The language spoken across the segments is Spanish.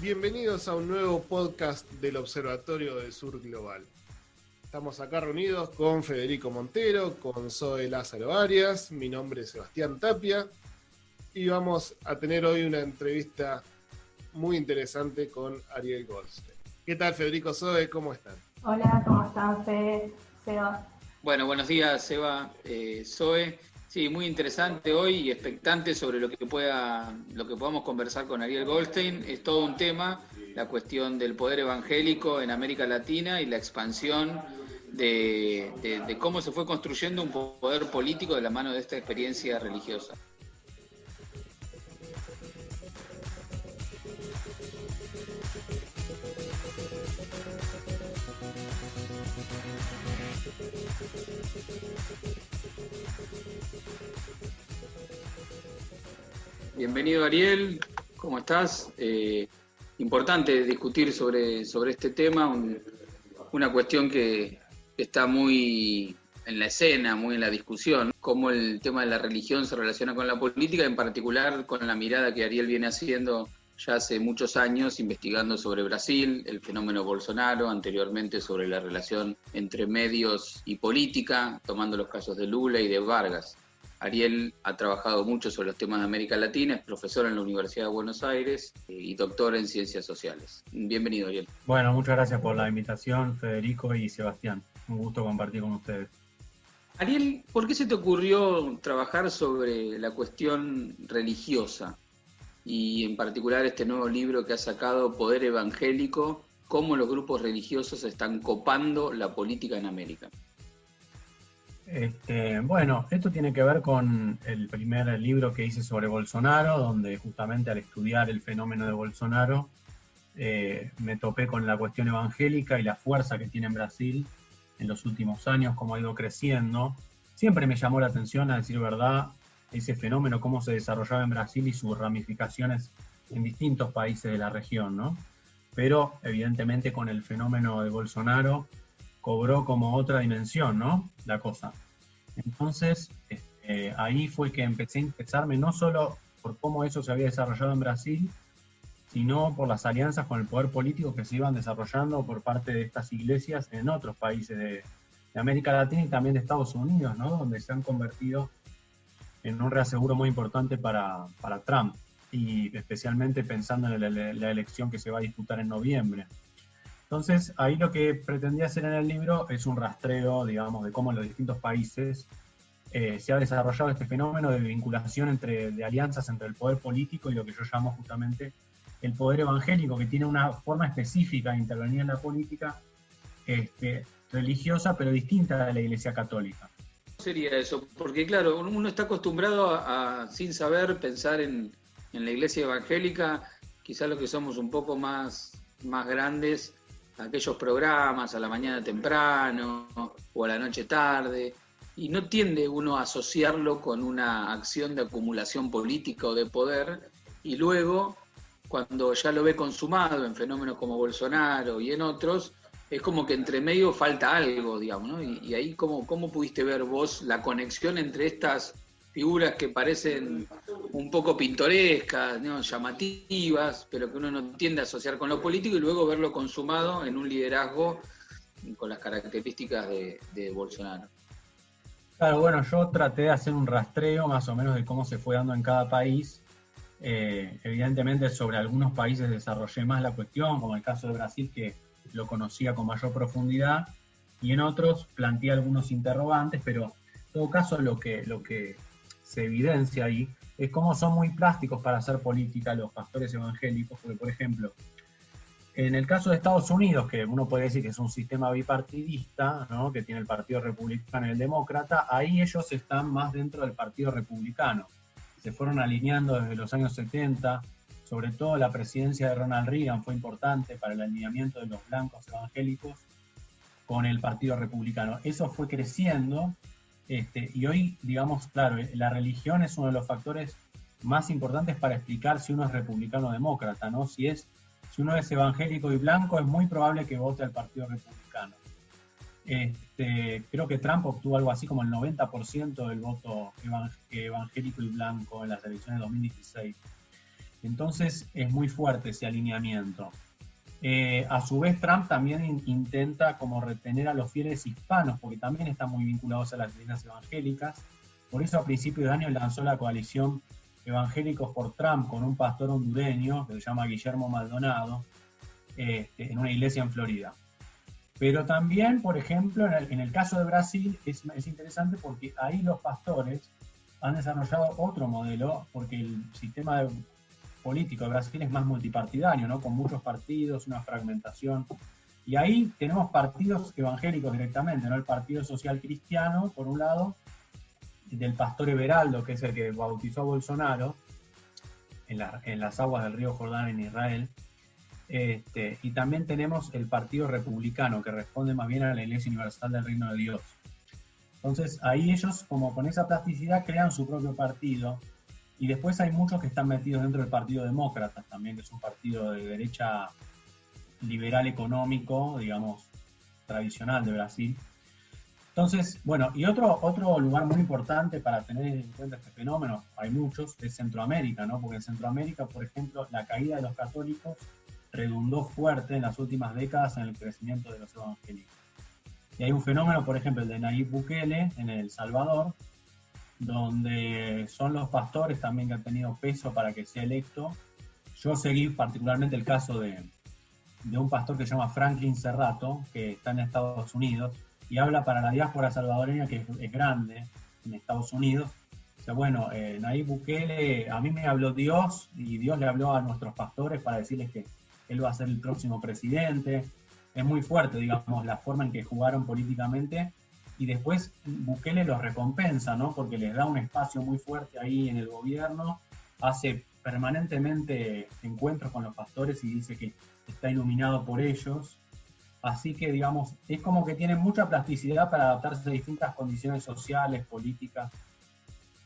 Bienvenidos a un nuevo podcast del Observatorio del Sur Global. Estamos acá reunidos con Federico Montero, con Zoe Lázaro Arias, mi nombre es Sebastián Tapia y vamos a tener hoy una entrevista muy interesante con Ariel Goldstein. ¿Qué tal, Federico, Zoe? ¿Cómo están? Hola, ¿cómo están, Fede, Seba? Bueno, buenos días, Seba, Zoe. Sí, muy interesante hoy y expectante sobre lo que podamos conversar con Ariel Goldstein. Es todo un tema, la cuestión del poder evangélico en América Latina y la expansión de cómo se fue construyendo un poder político de la mano de esta experiencia religiosa. Bienvenido, Ariel, ¿cómo estás? Importante discutir sobre este tema, una cuestión que está muy en la escena, muy en la discusión, cómo el tema de la religión se relaciona con la política, en particular con la mirada que Ariel viene haciendo ya hace muchos años, investigando sobre Brasil, el fenómeno Bolsonaro, anteriormente sobre la relación entre medios y política, tomando los casos de Lula y de Vargas. Ariel ha trabajado mucho sobre los temas de América Latina, es profesor en la Universidad de Buenos Aires y doctor en Ciencias Sociales. Bienvenido, Ariel. Bueno, muchas gracias por la invitación, Federico y Sebastián. Un gusto compartir con ustedes. Ariel, ¿por qué se te ocurrió trabajar sobre la cuestión religiosa? Y en particular este nuevo libro que ha sacado, Poder Evangélico, cómo los grupos religiosos están copando la política en América. Bueno, esto tiene que ver con el primer libro que hice sobre Bolsonaro, donde justamente al estudiar el fenómeno de Bolsonaro me topé con la cuestión evangélica y la fuerza que tiene en Brasil en los últimos años, cómo ha ido creciendo. Siempre me llamó la atención, a decir verdad, ese fenómeno, cómo se desarrollaba en Brasil y sus ramificaciones en distintos países de la región, ¿no? Pero evidentemente con el fenómeno de Bolsonaro cobró como otra dimensión, ¿no? La cosa. Entonces, ahí fue que empecé a interesarme no solo por cómo eso se había desarrollado en Brasil, sino por las alianzas con el poder político que se iban desarrollando por parte de estas iglesias en otros países de América Latina y también de Estados Unidos, ¿no? Donde se han convertido en un reaseguro muy importante para Trump, y especialmente pensando en la elección que se va a disputar en noviembre. Entonces, ahí lo que pretendía hacer en el libro es un rastreo, digamos, de cómo en los distintos países se ha desarrollado este fenómeno de vinculación de alianzas entre el poder político y lo que yo llamo justamente el poder evangélico, que tiene una forma específica de intervenir en la política religiosa, pero distinta de la Iglesia Católica. Sería eso, porque claro, uno está acostumbrado a sin saber, pensar en la Iglesia evangélica, quizás los que somos un poco más grandes, aquellos programas a la mañana temprano o a la noche tarde, y no tiende uno a asociarlo con una acción de acumulación política o de poder, y luego, cuando ya lo ve consumado en fenómenos como Bolsonaro y en otros, es como que entre medio falta algo, digamos, ¿no? Y ahí, ¿cómo pudiste ver vos la conexión entre estas figuras que parecen un poco pintorescas, ¿no? Llamativas, pero que uno no tiende a asociar con lo político, y luego verlo consumado en un liderazgo con las características de Bolsonaro? Claro, bueno, yo traté de hacer un rastreo más o menos de cómo se fue dando en cada país. Evidentemente sobre algunos países desarrollé más la cuestión, como el caso de Brasil, que lo conocía con mayor profundidad, y en otros planteé algunos interrogantes, pero en todo caso lo que se evidencia ahí es cómo son muy plásticos para hacer política los pastores evangélicos, porque por ejemplo, en el caso de Estados Unidos, que uno puede decir que es un sistema bipartidista, ¿no? Que tiene el Partido Republicano y el Demócrata, ahí ellos están más dentro del Partido Republicano. Se fueron alineando desde los años 70, sobre todo la presidencia de Ronald Reagan fue importante para el alineamiento de los blancos evangélicos con el Partido Republicano. Eso fue creciendo, y hoy, digamos, claro, la religión es uno de los factores más importantes para explicar si uno es republicano o demócrata, ¿no? Si uno es evangélico y blanco, es muy probable que vote al Partido Republicano. Creo que Trump obtuvo algo así como el 90% del voto evangélico y blanco en las elecciones de 2016. Entonces es muy fuerte ese alineamiento. A su vez, Trump también intenta como retener a los fieles hispanos, porque también están muy vinculados a las iglesias evangélicas. Por eso a principios de año lanzó la coalición Evangélicos por Trump con un pastor hondureño que se llama Guillermo Maldonado, en una iglesia en Florida. Pero también, por ejemplo, en el caso de Brasil es interesante porque ahí los pastores han desarrollado otro modelo, porque el sistema político de Brasil es más multipartidario, ¿no? Con muchos partidos, una fragmentación. Y ahí tenemos partidos evangélicos directamente, ¿no? El Partido Social Cristiano, por un lado, del pastor Everaldo, que es el que bautizó a Bolsonaro en las aguas del río Jordán en Israel. Y también tenemos el Partido Republicano, que responde más bien a la Iglesia Universal del Reino de Dios. Entonces ahí ellos, como con esa plasticidad, crean su propio partido. Y después hay muchos que están metidos dentro del Partido Demócrata también, que es un partido de derecha liberal económico, digamos, tradicional de Brasil. Entonces, bueno, y otro lugar muy importante para tener en cuenta este fenómeno, hay muchos, es Centroamérica, ¿no? Porque en Centroamérica, por ejemplo, la caída de los católicos redundó fuerte en las últimas décadas en el crecimiento de los evangélicos. Y hay un fenómeno, por ejemplo, el de Nayib Bukele en El Salvador, donde son los pastores también que han tenido peso para que sea electo. Yo seguí particularmente el caso de un pastor que se llama Franklin Serrato, que está en Estados Unidos, y habla para la diáspora salvadoreña, que es grande en Estados Unidos. O sea, bueno, Nayib Bukele, a mí me habló Dios, y Dios le habló a nuestros pastores para decirles que él va a ser el próximo presidente. Es muy fuerte, digamos, la forma en que jugaron políticamente, y después Bukele los recompensa, ¿no? Porque les da un espacio muy fuerte ahí en el gobierno, hace permanentemente encuentros con los pastores y dice que está iluminado por ellos. Así que, digamos, es como que tienen mucha plasticidad para adaptarse a distintas condiciones sociales, políticas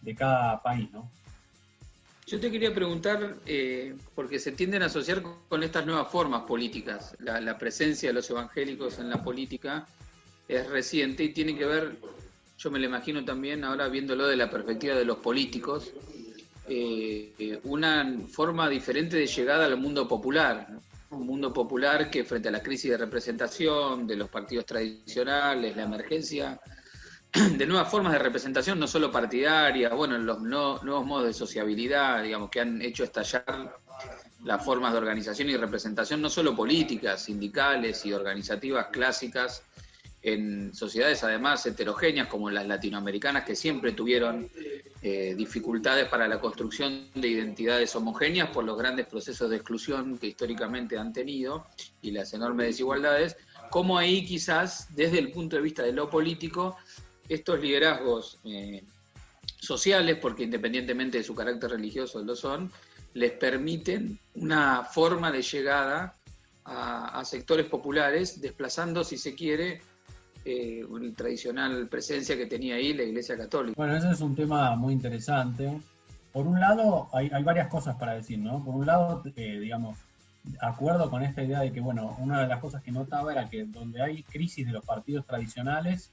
de cada país, ¿no? Yo te quería preguntar, porque se tienden a asociar con estas nuevas formas políticas. La presencia de los evangélicos en la política es reciente y tiene que ver, yo me lo imagino también ahora viéndolo de la perspectiva de los políticos, una forma diferente de llegada al mundo popular, ¿no? Un mundo popular que frente a la crisis de representación de los partidos tradicionales, la emergencia de nuevas formas de representación, no solo partidaria, bueno, los nuevos modos de sociabilidad, digamos, que han hecho estallar las formas de organización y representación, no solo políticas, sindicales y organizativas clásicas, en sociedades además heterogéneas como las latinoamericanas, que siempre tuvieron dificultades para la construcción de identidades homogéneas por los grandes procesos de exclusión que históricamente han tenido y las enormes desigualdades, como ahí quizás desde el punto de vista de lo político, estos liderazgos sociales, porque independientemente de su carácter religioso lo son, les permiten una forma de llegada a sectores populares, desplazando, si se quiere, una tradicional presencia que tenía ahí la Iglesia Católica. Bueno, ese es un tema muy interesante. Por un lado, hay varias cosas para decir, ¿no? Por un lado, digamos, acuerdo con esta idea de que, bueno, una de las cosas que notaba era que donde hay crisis de los partidos tradicionales,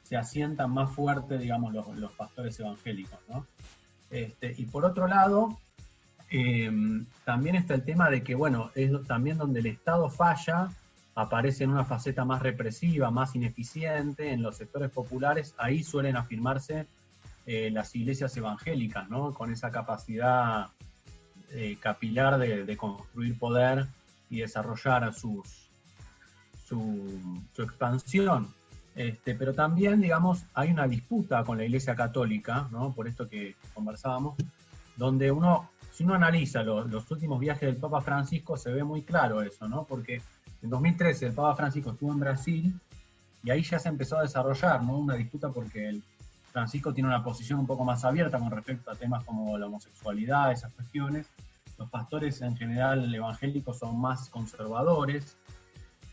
se asientan más fuerte, digamos, los pastores evangélicos, ¿no? Y por otro lado, también está el tema de que, bueno, es también donde el Estado falla, aparece en una faceta más represiva, más ineficiente, en los sectores populares, ahí suelen afirmarse las iglesias evangélicas, ¿no? Con esa capacidad capilar de construir poder y desarrollar su expansión. Pero también, digamos, hay una disputa con la Iglesia Católica, ¿no? Por esto que conversábamos, donde si uno analiza los últimos viajes del Papa Francisco, se ve muy claro eso, ¿no? Porque en 2013 el Papa Francisco estuvo en Brasil y ahí ya se empezó a desarrollar, ¿no? Una disputa porque el Francisco tiene una posición un poco más abierta con respecto a temas como la homosexualidad, esas cuestiones. Los pastores en general evangélicos son más conservadores.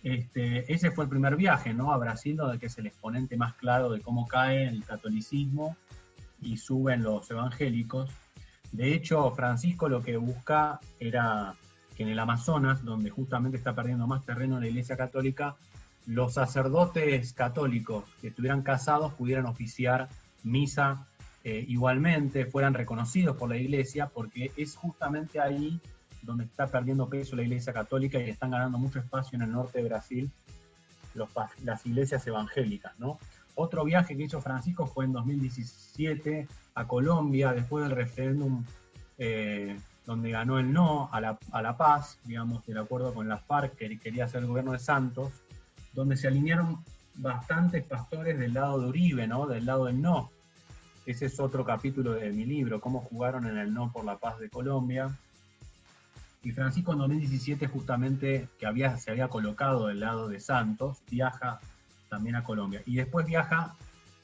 Ese fue el primer viaje, ¿no? A Brasil, donde que es el exponente más claro de cómo cae el catolicismo y suben los evangélicos. De hecho, Francisco lo que busca era que en el Amazonas, donde justamente está perdiendo más terreno la Iglesia Católica, los sacerdotes católicos que estuvieran casados pudieran oficiar misa igualmente fueran reconocidos por la Iglesia, porque es justamente ahí donde está perdiendo peso la Iglesia Católica y están ganando mucho espacio en el norte de Brasil las iglesias evangélicas, ¿no? Otro viaje que hizo Francisco fue en 2017 a Colombia, después del referéndum donde ganó el no a la paz, digamos, del acuerdo con la FARC, que quería hacer el gobierno de Santos, donde se alinearon bastantes pastores del lado de Uribe, ¿no? Del lado del no. Ese es otro capítulo de mi libro, cómo jugaron en el no por la paz de Colombia. Y Francisco en 2017, justamente, que se había colocado del lado de Santos, viaja también a Colombia. Y después viaja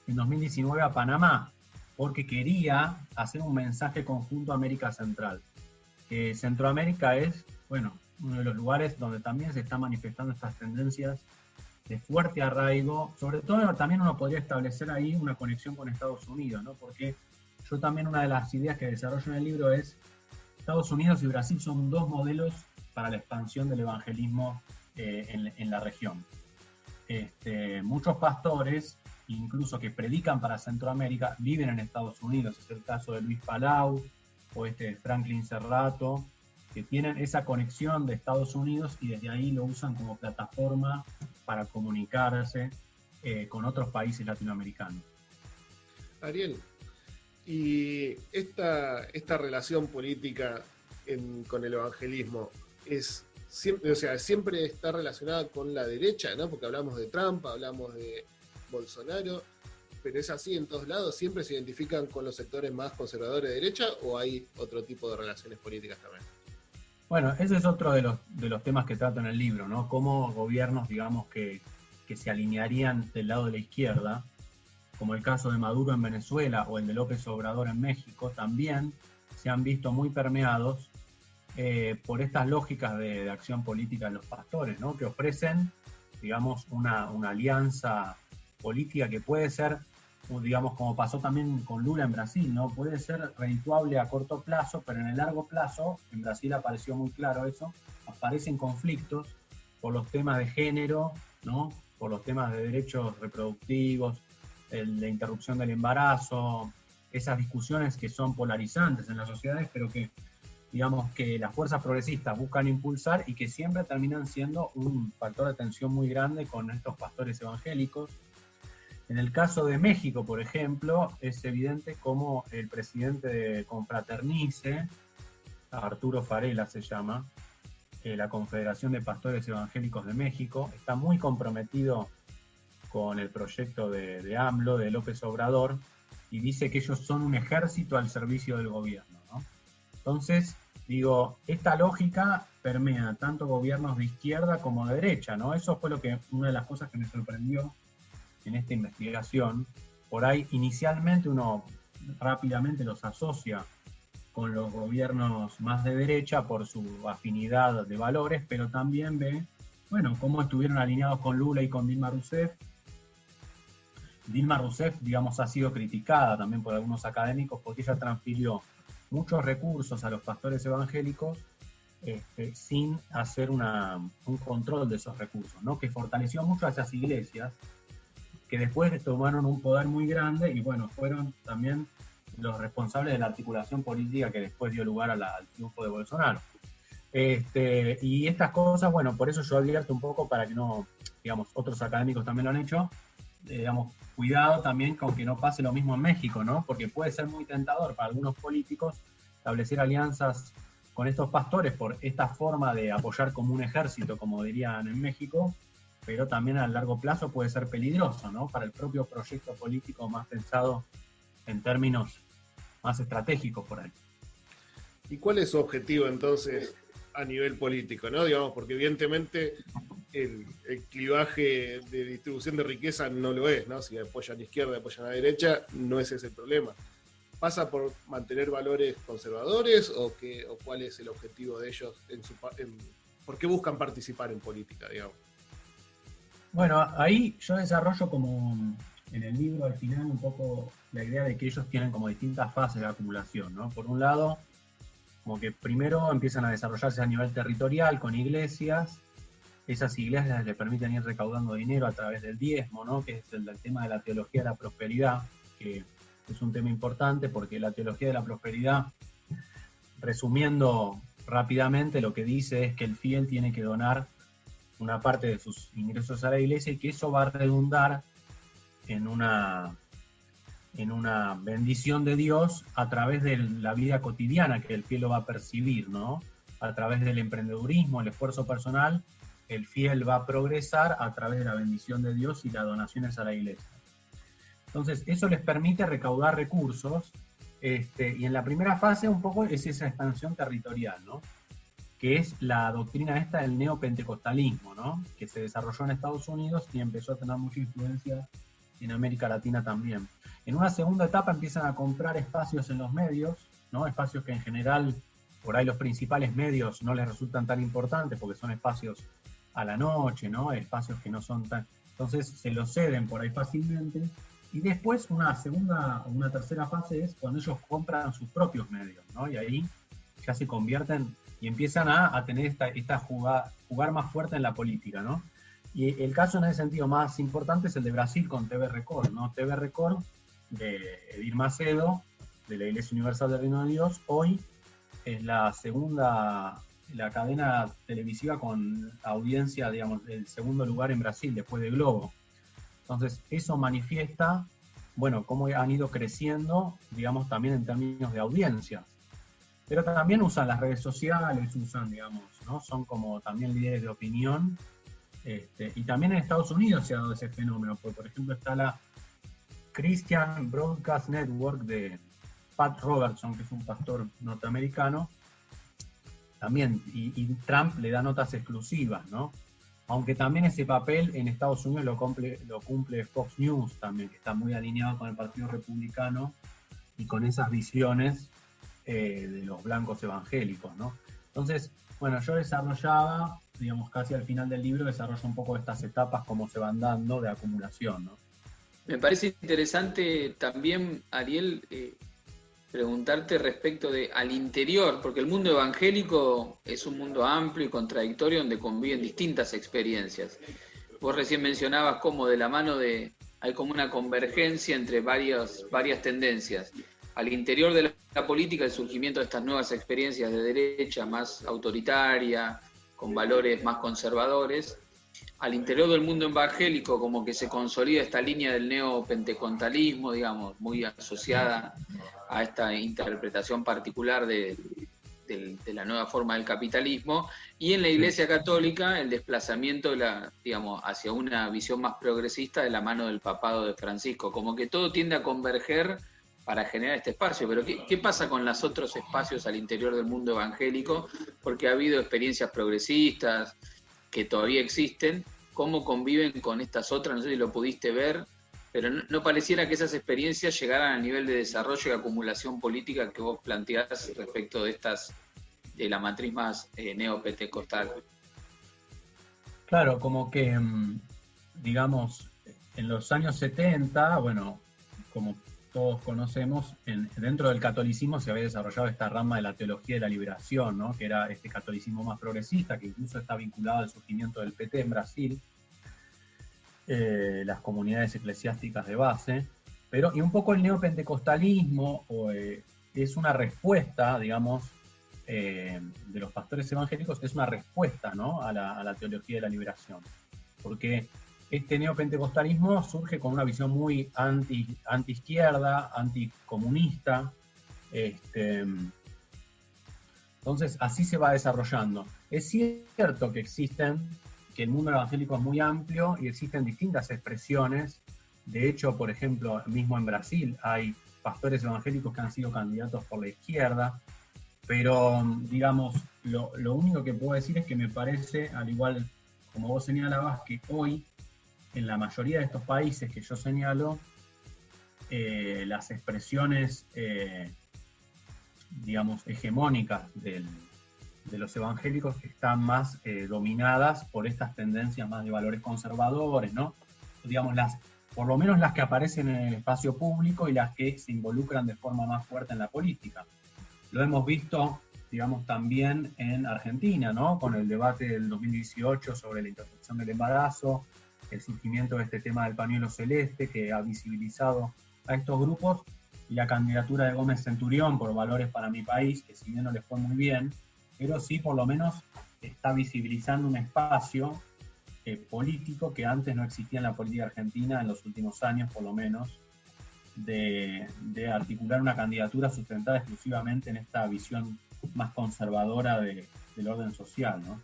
en 2019 a Panamá, porque quería hacer un mensaje conjunto a América Central. Centroamérica es, bueno, uno de los lugares donde también se están manifestando estas tendencias de fuerte arraigo. Sobre todo también uno podría establecer ahí una conexión con Estados Unidos, ¿no? Porque yo también una de las ideas que desarrollo en el libro es Estados Unidos y Brasil son dos modelos para la expansión del evangelismo en la región. Muchos pastores, incluso que predican para Centroamérica, viven en Estados Unidos. Es el caso de Luis Palau o Franklin Serrato, que tienen esa conexión de Estados Unidos y desde ahí lo usan como plataforma para comunicarse con otros países latinoamericanos. Ariel, y esta relación política con el evangelismo es siempre, siempre está relacionada con la derecha, ¿no? Porque hablamos de Trump, hablamos de Bolsonaro, pero es así en todos lados, siempre se identifican con los sectores más conservadores de derecha, ¿o hay otro tipo de relaciones políticas también? Bueno, ese es otro de los temas que trato en el libro, ¿no? Cómo gobiernos, digamos, que se alinearían del lado de la izquierda, como el caso de Maduro en Venezuela o el de López Obrador en México, también se han visto muy permeados por estas lógicas de acción política de los pastores, ¿no? Que ofrecen, digamos, una alianza política que puede ser, digamos, como pasó también con Lula en Brasil, ¿no? Puede ser redituable a corto plazo, pero en el largo plazo, en Brasil apareció muy claro eso, aparecen conflictos por los temas de género, ¿no? Por los temas de derechos reproductivos, la interrupción del embarazo, esas discusiones que son polarizantes en las sociedades, pero que, digamos, que las fuerzas progresistas buscan impulsar y que siempre terminan siendo un factor de tensión muy grande con estos pastores evangélicos. En el caso de México, por ejemplo, es evidente cómo el presidente de Confraternice, Arturo Farela se llama, la Confederación de Pastores Evangélicos de México, está muy comprometido con el proyecto de AMLO, de López Obrador, y dice que ellos son un ejército al servicio del gobierno, ¿no? Entonces, digo, esta lógica permea tanto gobiernos de izquierda como de derecha, ¿no? Eso fue una de las cosas que me sorprendió en esta investigación. Por ahí, inicialmente uno rápidamente los asocia con los gobiernos más de derecha por su afinidad de valores, pero también ve, bueno, cómo estuvieron alineados con Lula y con Dilma Rousseff. Dilma Rousseff, digamos, ha sido criticada también por algunos académicos porque ella transfirió muchos recursos a los pastores evangélicos sin hacer un control de esos recursos, ¿no? Que fortaleció mucho a esas iglesias que después tomaron un poder muy grande y, bueno, fueron también los responsables de la articulación política que después dio lugar al triunfo de Bolsonaro. Y estas cosas, bueno, por eso yo advierto un poco para que no, digamos, otros académicos también lo han hecho, digamos, cuidado también con que no pase lo mismo en México, ¿no? Porque puede ser muy tentador para algunos políticos establecer alianzas con estos pastores por esta forma de apoyar como un ejército, como dirían en México, pero también a largo plazo puede ser peligroso, ¿no? Para el propio proyecto político más pensado en términos más estratégicos por ahí. ¿Y cuál es su objetivo entonces a nivel político, ¿no? Digamos, porque evidentemente el clivaje de distribución de riqueza no lo es, ¿no? Si apoyan a la izquierda, apoyan a la derecha, no es ese el problema. ¿Pasa por mantener valores conservadores o cuál es el objetivo de ellos? ¿Por qué buscan participar en política, digamos? Bueno, ahí yo desarrollo como en el libro al final un poco la idea de que ellos tienen como distintas fases de acumulación, ¿no? Por un lado, como que primero empiezan a desarrollarse a nivel territorial con iglesias. Esas iglesias le permiten ir recaudando dinero a través del diezmo, ¿no? Que es el tema de la teología de la prosperidad, que es un tema importante porque la teología de la prosperidad, resumiendo rápidamente, lo que dice es que el fiel tiene que donar una parte de sus ingresos a la iglesia y que eso va a redundar en una bendición de Dios a través de la vida cotidiana que el fiel lo va a percibir, ¿no? A través del emprendedurismo, el esfuerzo personal, el fiel va a progresar a través de la bendición de Dios y las donaciones a la iglesia. Entonces, eso les permite recaudar recursos, y en la primera fase un poco es esa expansión territorial, ¿no? Que es la doctrina esta del neopentecostalismo, ¿no? Que se desarrolló en Estados Unidos y empezó a tener mucha influencia en América Latina también. En una segunda etapa empiezan a comprar espacios en los medios, ¿no? Espacios que en general, por ahí los principales medios no les resultan tan importantes porque son espacios a la noche, ¿no? Espacios que no son tan... Entonces se los ceden por ahí fácilmente. Y después una segunda o una tercera fase es cuando ellos compran sus propios medios, ¿no? Y ahí ya se convierten y empiezan a tener jugar más fuerte en la política, ¿no? Y el caso en ese sentido más importante es el de Brasil con TV Record, ¿no? TV Record de Edir Macedo, de la Iglesia Universal del Reino de Dios, hoy es la cadena televisiva con audiencia, digamos, el segundo lugar en Brasil, después de Globo. Entonces, eso manifiesta, bueno, cómo han ido creciendo, digamos, también en términos de audiencias. Pero también usan las redes sociales, digamos, ¿no? Son como también líderes de opinión. Y también en Estados Unidos se ha dado ese fenómeno, porque por ejemplo está la Christian Broadcast Network de Pat Robertson, que es un pastor norteamericano, también, y Trump le da notas exclusivas, ¿no? Aunque también ese papel en Estados Unidos lo cumple Fox News también, que está muy alineado con el Partido Republicano y con esas visiones de los blancos evangélicos, ¿no? Entonces, bueno, yo desarrollaba, digamos, casi al final del libro, desarrollo un poco estas etapas, cómo se van dando de acumulación, ¿no? Me parece interesante también, Ariel, preguntarte respecto de al interior, porque el mundo evangélico es un mundo amplio y contradictorio donde conviven distintas experiencias. Vos recién mencionabas cómo de la mano hay como una convergencia entre varias tendencias. Al interior de la política, el surgimiento de estas nuevas experiencias de derecha más autoritaria, con valores más conservadores. Al interior del mundo evangélico, como que se consolida esta línea del neopentecostalismo, digamos, muy asociada a esta interpretación particular de la nueva forma del capitalismo, y en la Iglesia Católica el desplazamiento digamos, hacia una visión más progresista de la mano del papado de Francisco, como que todo tiende a converger para generar este espacio. Pero ¿qué pasa con los otros espacios al interior del mundo evangélico? Porque ha habido experiencias progresistas que todavía existen, cómo conviven con estas otras, no sé si lo pudiste ver, pero no pareciera que esas experiencias llegaran al nivel de desarrollo y acumulación política que vos planteás respecto de la matriz más neopentecostal. Claro, como que, digamos, en los años 70, bueno, como todos conocemos, dentro del catolicismo se había desarrollado esta rama de la teología de la liberación, ¿no? Que era este catolicismo más progresista, que incluso está vinculado al surgimiento del PT en Brasil, las comunidades eclesiásticas de base, y un poco el neopentecostalismo es una respuesta, digamos, de los pastores evangélicos, es una respuesta, ¿no? a la teología de la liberación, porque este neopentecostalismo surge con una visión muy anti-izquierda, anticomunista. Entonces, así se va desarrollando. Es cierto que el mundo evangélico es muy amplio y existen distintas expresiones. De hecho, por ejemplo, mismo en Brasil hay pastores evangélicos que han sido candidatos por la izquierda. Pero, digamos, lo único que puedo decir es que me parece, al igual como vos señalabas, que hoy en la mayoría de estos países que yo señalo, las expresiones, digamos, hegemónicas de los evangélicos están más dominadas por estas tendencias más de valores conservadores, ¿no? Digamos, por lo menos las que aparecen en el espacio público y las que se involucran de forma más fuerte en la política. Lo hemos visto, digamos, también en Argentina, ¿no? Con el debate del 2018 sobre la interrupción del embarazo, el surgimiento de este tema del pañuelo celeste que ha visibilizado a estos grupos la candidatura de Gómez Centurión por Valores para mi País, que si bien no le fue muy bien, pero sí por lo menos está visibilizando un espacio político que antes no existía en la política argentina en los últimos años, por lo menos, de articular una candidatura sustentada exclusivamente en esta visión más conservadora del orden social, ¿no?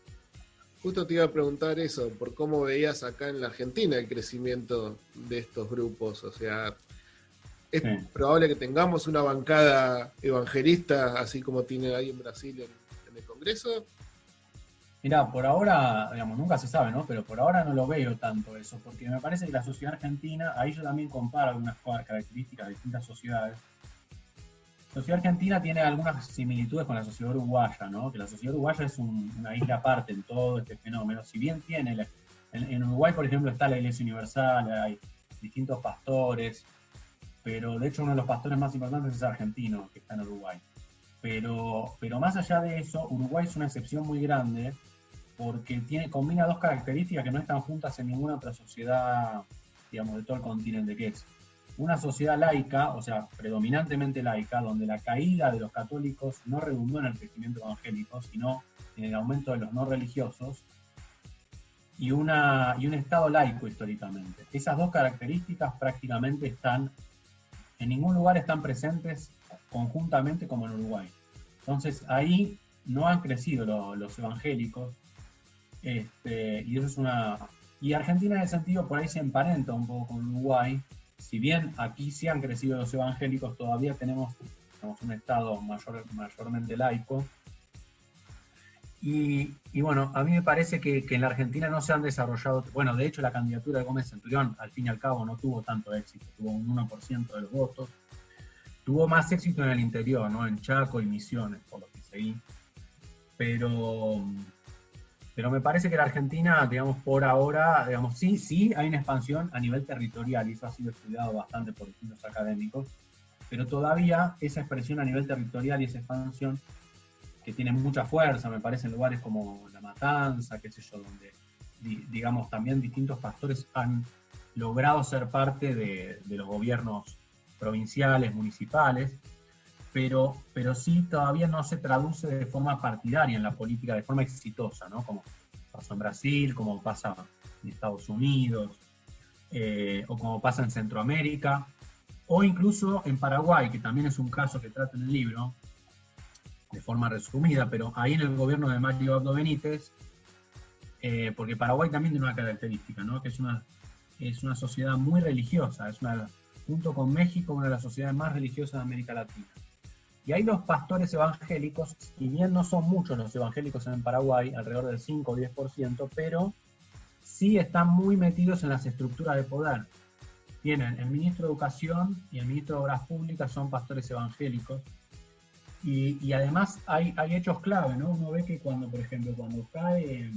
Justo te iba a preguntar eso, por cómo veías acá en la Argentina el crecimiento de estos grupos. O sea, ¿es probable que tengamos una bancada evangelista, así como tiene ahí en Brasil en el Congreso? Mirá, por ahora, digamos, nunca se sabe, ¿no? Pero por ahora no lo veo tanto eso, porque me parece que la sociedad argentina, ahí yo también comparo algunas características de distintas sociedades. La sociedad argentina tiene algunas similitudes con la sociedad uruguaya, ¿no? Que la sociedad uruguaya es una isla aparte en todo este fenómeno. Si bien tiene, en Uruguay, por ejemplo, está la Iglesia Universal, hay distintos pastores, pero de hecho uno de los pastores más importantes es argentino, que está en Uruguay. Pero más allá de eso, Uruguay es una excepción muy grande, porque combina dos características que no están juntas en ninguna otra sociedad, digamos, de todo el continente, que es una sociedad laica, o sea, predominantemente laica, donde la caída de los católicos no redundó en el crecimiento evangélico, sino en el aumento de los no religiosos, y un Estado laico históricamente. Esas dos características prácticamente en ningún lugar están presentes conjuntamente como en Uruguay. Entonces ahí no han crecido los evangélicos, y eso es y Argentina en ese sentido por ahí se emparenta un poco con Uruguay. Si bien aquí sí han crecido los evangélicos, todavía tenemos un Estado mayormente laico. Y bueno, a mí me parece que en la Argentina no se han desarrollado, bueno, de hecho la candidatura de Gómez Centurión al fin y al cabo no tuvo tanto éxito, tuvo un 1% de los votos. Tuvo más éxito en el interior, ¿no? En Chaco y Misiones, por lo que seguí. Pero me parece que la Argentina, digamos, por ahora, digamos, sí hay una expansión a nivel territorial, y eso ha sido estudiado bastante por distintos académicos, pero todavía esa expresión a nivel territorial y esa expansión, que tiene mucha fuerza, me parece, en lugares como La Matanza, qué sé yo, donde, digamos, también distintos pastores han logrado ser parte de los gobiernos provinciales, municipales, pero sí todavía no se traduce de forma partidaria en la política, de forma exitosa, ¿no? Como pasó en Brasil, como pasa en Estados Unidos, o como pasa en Centroamérica, o incluso en Paraguay, que también es un caso que trato en el libro, de forma resumida, pero ahí en el gobierno de Mario Abdo Benítez, porque Paraguay también tiene una característica, ¿no? Que es una sociedad muy religiosa, junto con México, una de las sociedades más religiosas de América Latina. Y ahí los pastores evangélicos, si bien no son muchos los evangélicos en Paraguay, alrededor del 5 o 10%, pero sí están muy metidos en las estructuras de poder. Tienen el ministro de Educación y el ministro de Obras Públicas, son pastores evangélicos. Y además hay hechos clave, ¿no? Uno ve que por ejemplo, cuando cae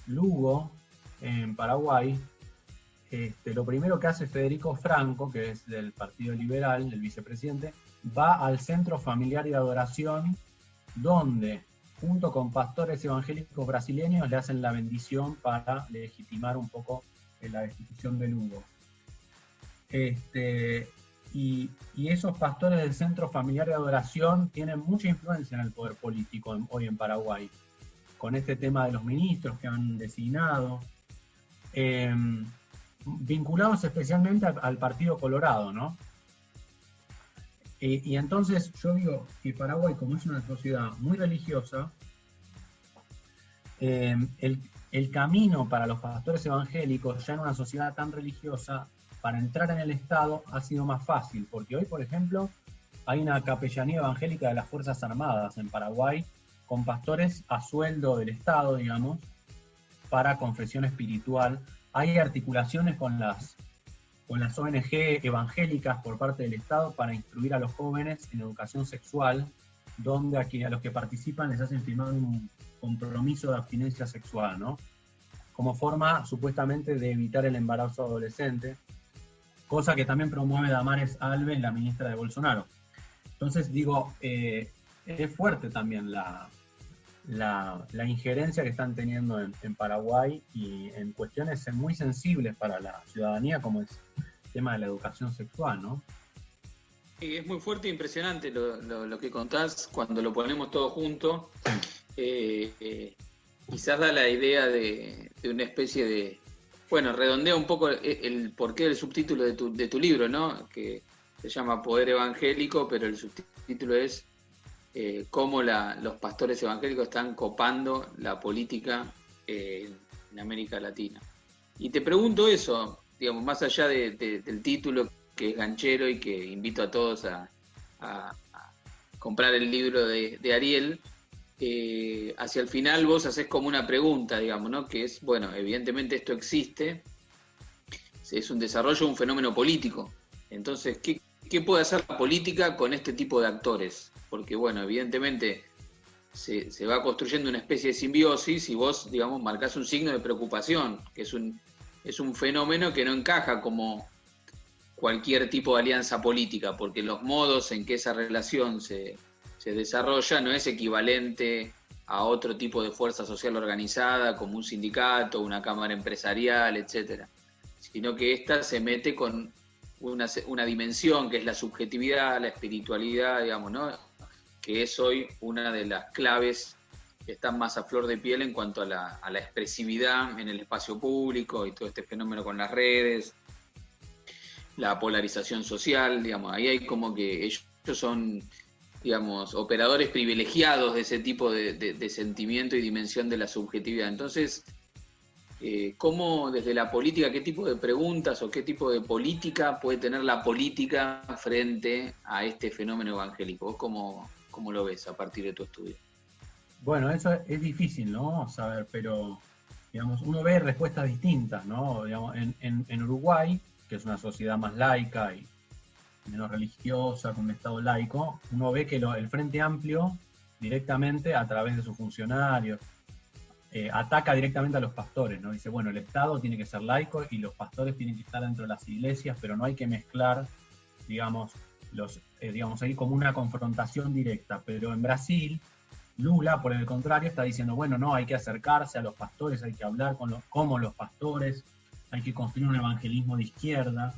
Lugo en Paraguay, lo primero que hace Federico Franco, que es del Partido Liberal, el vicepresidente, va al centro familiar y de adoración, donde, junto con pastores evangélicos brasileños, le hacen la bendición para legitimar un poco la destitución de Lugo. Y esos pastores del centro familiar de adoración tienen mucha influencia en el poder político hoy en Paraguay, con este tema de los ministros que han designado, vinculados especialmente al Partido Colorado, ¿no? Y entonces yo digo que Paraguay, como es una sociedad muy religiosa, el camino para los pastores evangélicos, ya en una sociedad tan religiosa, para entrar en el Estado ha sido más fácil, porque hoy, por ejemplo, hay una capellanía evangélica de las Fuerzas Armadas en Paraguay, con pastores a sueldo del Estado, digamos, para confesión espiritual. Hay articulaciones con las ONG evangélicas por parte del Estado para instruir a los jóvenes en educación sexual, donde a los que participan les hacen firmar un compromiso de abstinencia sexual, ¿no? Como forma, supuestamente, de evitar el embarazo adolescente, cosa que también promueve Damares Alves, la ministra de Bolsonaro. Entonces, digo, es fuerte también la injerencia que están teniendo en Paraguay, y en cuestiones muy sensibles para la ciudadanía, como es el tema de la educación sexual, ¿no? es muy fuerte e impresionante lo que contás cuando lo ponemos todo junto. Quizás da la idea de una especie de... Bueno, redondea un poco el porqué del subtítulo de tu libro, ¿no? Que se llama Poder Evangélico, pero el subtítulo es cómo los pastores evangélicos están copando la política en América Latina. Y te pregunto eso, digamos, más allá del título, que es ganchero y que invito a todos a comprar el libro de Ariel, hacia el final vos haces como una pregunta, digamos, ¿no? Que es, bueno, evidentemente esto existe, es un desarrollo de un fenómeno político. Entonces, ¿qué puede hacer la política con este tipo de actores? Porque, bueno, evidentemente se va construyendo una especie de simbiosis y vos, digamos, marcás un signo de preocupación, que es un fenómeno que no encaja como cualquier tipo de alianza política, porque los modos en que esa relación se desarrolla no es equivalente a otro tipo de fuerza social organizada, como un sindicato, una cámara empresarial, etcétera, sino que esta se mete con una dimensión que es la subjetividad, la espiritualidad, digamos, ¿no? Que es hoy una de las claves que están más a flor de piel en cuanto a la expresividad en el espacio público y todo este fenómeno con las redes, la polarización social, digamos, ahí hay como que ellos son, digamos, operadores privilegiados de ese tipo de sentimiento y dimensión de la subjetividad. Entonces, ¿cómo desde la política, qué tipo de preguntas o qué tipo de política puede tener la política frente a este fenómeno evangélico? ¿Vos cómo lo ves a partir de tu estudio? Bueno, eso es difícil, ¿no? Saber, pero, digamos, uno ve respuestas distintas, ¿no? Digamos, en Uruguay, que es una sociedad más laica y menos religiosa, con un Estado laico, uno ve que el Frente Amplio directamente, a través de sus funcionarios, ataca directamente a los pastores, ¿no? Dice, bueno, el Estado tiene que ser laico y los pastores tienen que estar dentro de las iglesias, pero no hay que mezclar, digamos, ahí como una confrontación directa. Pero en Brasil, Lula, por el contrario, está diciendo, bueno, no, hay que acercarse a los pastores, hay que hablar como los pastores, hay que construir un evangelismo de izquierda.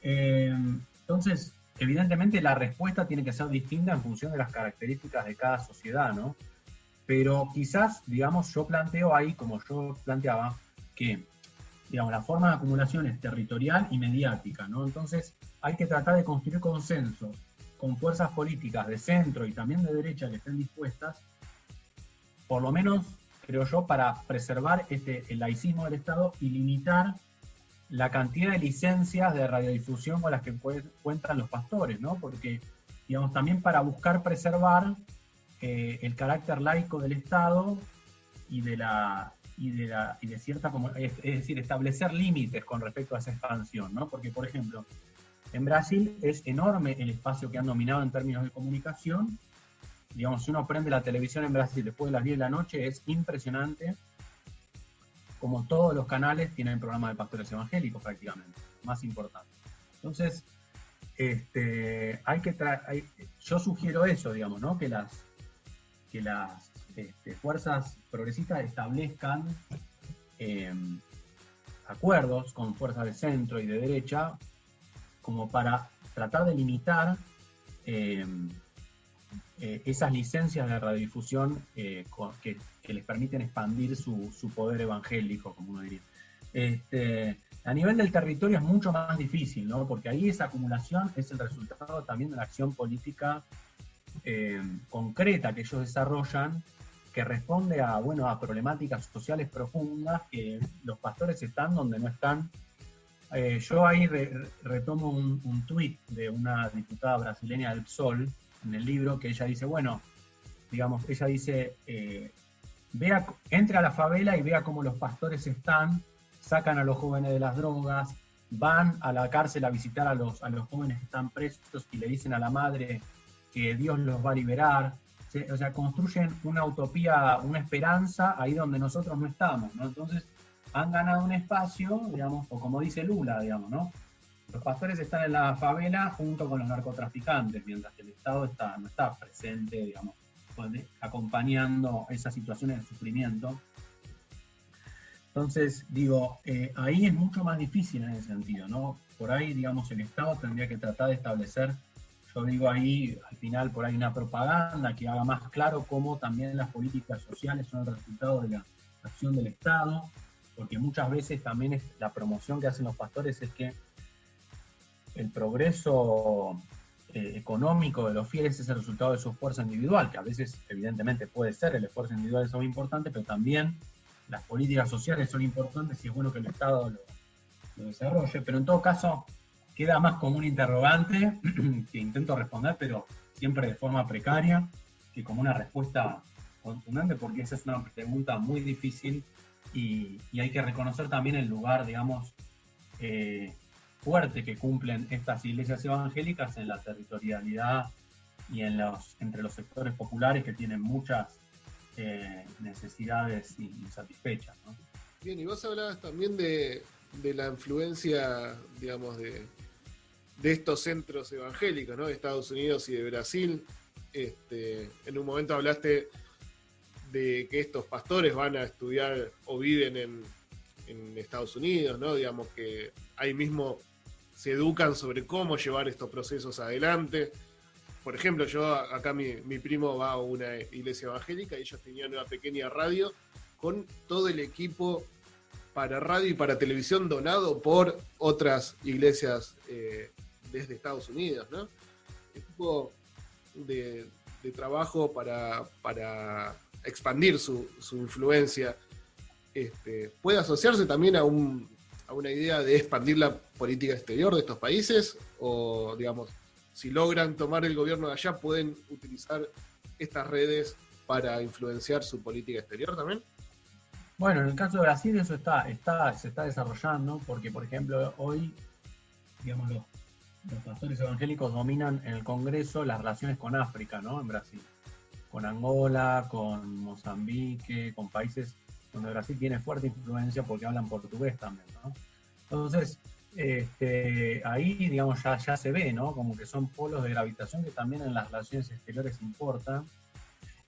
Entonces, evidentemente la respuesta tiene que ser distinta en función de las características de cada sociedad, ¿no? Pero quizás, digamos, yo planteo ahí, como yo planteaba, que, digamos, la forma de acumulación es territorial y mediática, ¿no? Entonces, hay que tratar de construir consensos con fuerzas políticas de centro y también de derecha que estén dispuestas, por lo menos, creo yo, para preservar el laicismo del Estado y limitar la cantidad de licencias de radiodifusión con las que cuentan los pastores, ¿no? Porque, digamos, también para buscar preservar el carácter laico del Estado y de cierta, es decir, establecer límites con respecto a esa expansión, ¿no? Porque, por ejemplo, en Brasil es enorme el espacio que han dominado en términos de comunicación. Digamos, si uno prende la televisión en Brasil después de las 10 de la noche, es impresionante como todos los canales tienen programas de pastores evangélicos prácticamente, más importante. Entonces, yo sugiero eso, digamos, ¿no? Que las fuerzas progresistas establezcan acuerdos con fuerzas de centro y de derecha como para tratar de limitar esas licencias de radiodifusión que les permiten expandir su poder evangélico, como uno diría. A nivel del territorio es mucho más difícil, ¿no? Porque ahí esa acumulación es el resultado también de la acción política concreta que ellos desarrollan, que responde a problemáticas sociales profundas, que los pastores están donde no están. Yo ahí retomo un tuit de una diputada brasileña del PSOL en el libro, que ella dice, entre a la favela y vea cómo los pastores sacan a los jóvenes de las drogas, van a la cárcel a visitar a los jóvenes que están presos y le dicen a la madre que Dios los va a liberar. O sea, construyen una utopía, una esperanza ahí donde nosotros no estamos, ¿no? Entonces, han ganado un espacio, digamos, o como dice Lula, digamos, ¿no? Los pastores están en la favela junto con los narcotraficantes, mientras que el Estado no está presente, digamos, acompañando esas situaciones de sufrimiento. Entonces, ahí es mucho más difícil en ese sentido, ¿no? Por ahí, digamos, el Estado tendría que tratar de establecer yo digo ahí, al final por ahí una propaganda que haga más claro cómo también las políticas sociales son el resultado de la acción del Estado, porque muchas veces también la promoción que hacen los pastores es que el progreso económico de los fieles es el resultado de su esfuerzo individual, que a veces evidentemente puede ser, el esfuerzo individual es muy importante, pero también las políticas sociales son importantes y es bueno que el Estado lo desarrolle, pero en todo caso queda más como un interrogante que intento responder, pero siempre de forma precaria, que como una respuesta contundente, porque esa es una pregunta muy difícil y hay que reconocer también el lugar, digamos, fuerte que cumplen estas iglesias evangélicas en la territorialidad y entre los sectores populares que tienen muchas necesidades insatisfechas, ¿no? Bien, y vos hablabas también de la influencia, digamos, de estos centros evangélicos, ¿no? De Estados Unidos y de Brasil. En un momento hablaste de que estos pastores van a estudiar o viven en Estados Unidos, ¿no? Digamos que ahí mismo se educan sobre cómo llevar estos procesos adelante. Por ejemplo, yo acá mi primo va a una iglesia evangélica y ellos tenían una pequeña radio con todo el equipo para radio y para televisión donado por otras iglesias desde Estados Unidos, ¿no? El tipo de trabajo para expandir su influencia puede asociarse también a una idea de expandir la política exterior de estos países, o digamos, si logran tomar el gobierno de allá, pueden utilizar estas redes para influenciar su política exterior también. Bueno, en el caso de Brasil eso se está desarrollando, porque por ejemplo hoy, digamos, los pastores evangélicos dominan en el Congreso las relaciones con África, ¿no? En Brasil, con Angola, con Mozambique, con países donde Brasil tiene fuerte influencia porque hablan portugués también, ¿no? Entonces, ahí, digamos, ya se ve, ¿no? Como que son polos de gravitación que también en las relaciones exteriores importan.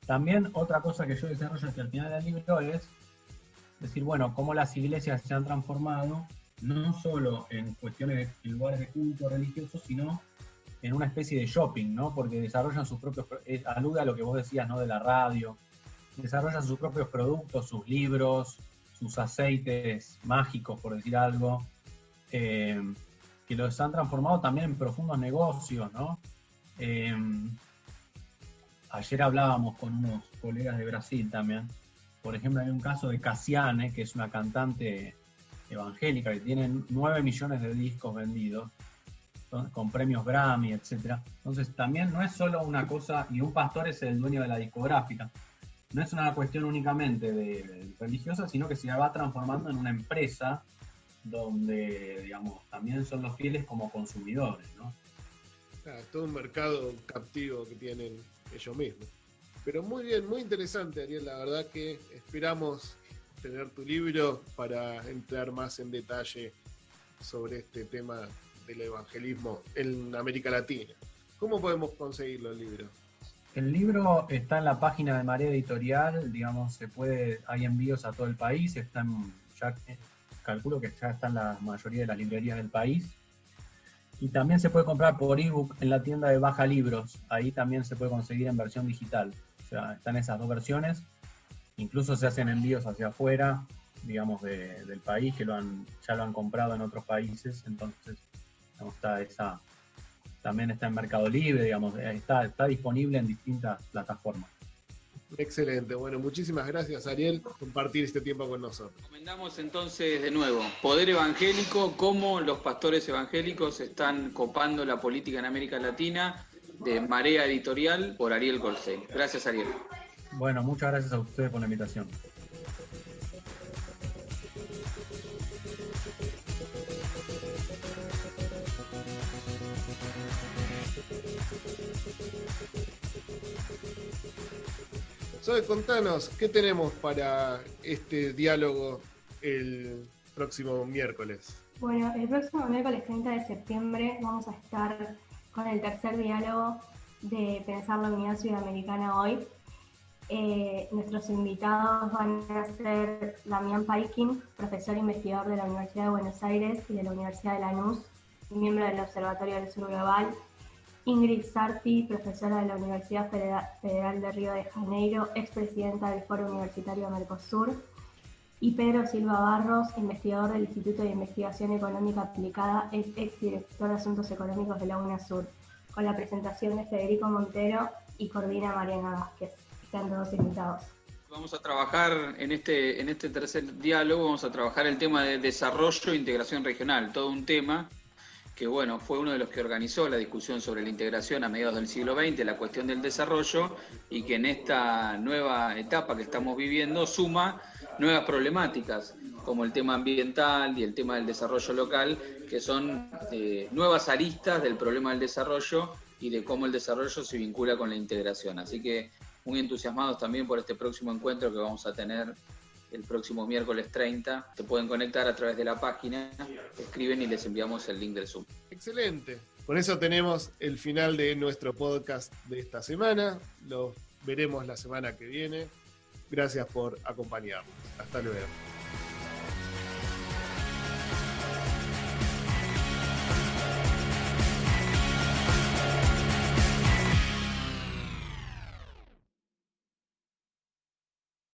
También otra cosa que yo desarrollo hacia el final del libro es decir, bueno, cómo las iglesias se han transformado, no solo en cuestiones de lugares de culto religioso, sino en una especie de shopping, ¿no? Porque desarrollan sus propios, alude a lo que vos decías, ¿no? De la radio, desarrollan sus propios productos, sus libros, sus aceites mágicos, por decir algo, que los han transformado también en profundos negocios, ¿no? Ayer hablábamos con unos colegas de Brasil también. Por ejemplo, hay un caso de Cassiane, que es una cantante evangélica que tiene 9 millones de discos vendidos, con premios Grammy, etc. Entonces también no es solo una cosa, y un pastor es el dueño de la discográfica, no es una cuestión únicamente de religiosa, sino que se va transformando en una empresa donde, digamos, también son los fieles como consumidores, ¿no? Todo un mercado captivo que tienen ellos mismos. Pero muy bien, muy interesante, Ariel. La verdad que esperamos tener tu libro para entrar más en detalle sobre este tema del evangelismo en América Latina. ¿Cómo podemos conseguirlo el libro? El libro está en la página de Marea Editorial, digamos, hay envíos a todo el país, calculo que ya están la mayoría de las librerías del país. Y también se puede comprar por ebook en la tienda de Baja Libros, ahí también se puede conseguir en versión digital. O sea, están esas dos versiones, incluso se hacen envíos hacia afuera, digamos, del país, que ya lo han comprado en otros países, entonces, digamos, también está en Mercado Libre, digamos, está disponible en distintas plataformas. Excelente, bueno, muchísimas gracias, Ariel, por compartir este tiempo con nosotros. Recomendamos entonces de nuevo Poder Evangélico, cómo los pastores evangélicos están copando la política en América Latina, de Marea Editorial, por Ariel Colcel. Gracias, Ariel. Bueno, muchas gracias a ustedes por la invitación. Zoe, contanos, ¿qué tenemos para este diálogo el próximo miércoles? Bueno, el próximo miércoles 30 de septiembre vamos a estar con el tercer diálogo de Pensar la Unidad Sudamericana hoy. Nuestros invitados van a ser Damián Paikin, profesor investigador de la Universidad de Buenos Aires y de la Universidad de Lanús, miembro del Observatorio del Sur Global, Ingrid Sarti, profesora de la Universidad Federal de Río de Janeiro, expresidenta del Foro Universitario Mercosur, y Pedro Silva Barros, investigador del Instituto de Investigación Económica Aplicada, exdirector de Asuntos Económicos de la UNASUR, con la presentación de Federico Montero y coordina Mariana Vázquez. Están todos invitados. Vamos a trabajar en este tercer diálogo, vamos a trabajar el tema de desarrollo e integración regional, todo un tema que bueno, fue uno de los que organizó la discusión sobre la integración a mediados del siglo XX, la cuestión del desarrollo, y que en esta nueva etapa que estamos viviendo suma nuevas problemáticas, como el tema ambiental y el tema del desarrollo local, que son nuevas aristas del problema del desarrollo y de cómo el desarrollo se vincula con la integración. Así que muy entusiasmados también por este próximo encuentro que vamos a tener el próximo miércoles 30. Se pueden conectar a través de la página, escriben y les enviamos el link del Zoom. Excelente. Con eso tenemos el final de nuestro podcast de esta semana. Lo veremos la semana que viene. Gracias por acompañarnos. Hasta luego.